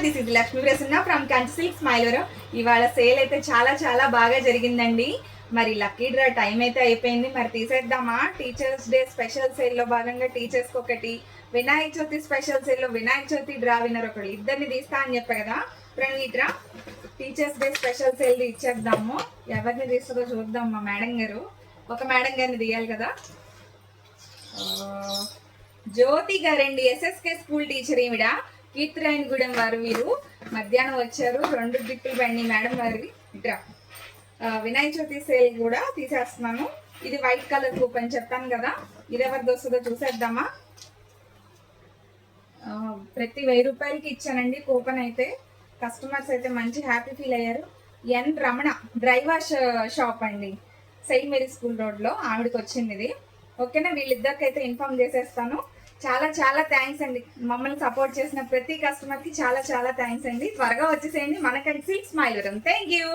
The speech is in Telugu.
This is Lakshmi Prasanna from Kanchi silk smiler. ఇవాళ సేల్ అయితే చాలా చాలా బాగా జరిగిందండి. మరి లక్కీ డ్రా టైం అయితే అయిపోయింది. మరి తీసేద్దామా? టీచర్స్ డే స్పెషల్ సేల్లో భాగంగా టీచర్స్కి ఒకటి, వినాయక చవితి స్పెషల్ సేల్లో వినాయక చవితి డ్రా విన్నర్ ఒకటి, ఇద్దరిని తీస్తా అని చెప్పా కదా. ప్రణీత్రా టీచర్స్ డే స్పెషల్ సేల్ ఇచ్చేద్దాము. ఎవరిని తీస్తుందో చూద్దాం. మా మేడం గారు, ఒక మేడం గారిని తీయాలి కదా. జ్యోతి గారండి, ఎస్ఎస్కే స్కూల్ టీచర్. ఈవిడ కీర్తిరాయనగూడెం వారు. వీరు మధ్యాహ్నం వచ్చారు. 2 దిక్కులు బండి మేడం వారి. ఇట్రా వినాయక చవితి సేల్ కూడా తీసేస్తున్నాను. ఇది వైట్ కలర్ కూపన్ చెప్పాను కదా. ఇది ఎవరిది వస్తుందో చూసేద్దామా. ప్రతి 1000 రూపాయలకి ఇచ్చానండి కూపన్ అయితే. కస్టమర్స్ అయితే మంచి హ్యాపీ ఫీల్ అయ్యారు. ఎన్ రమణ డ్రై వాష్ షాప్ అండి, సెయింట్ మేరీ స్కూల్ రోడ్లో. ఆవిడకి వచ్చింది ఇది. ఓకేనా, వీళ్ళిద్దరికైతే ఇన్ఫార్మ్ చేసేస్తాను. చాలా చాలా థ్యాంక్స్ అండి. మమ్మల్ని సపోర్ట్ చేసిన ప్రతి కస్టమర్కి చాలా చాలా థ్యాంక్స్ అండి. త్వరగా వచ్చేసేయండి మన Kanchi silk smiler. Thank you.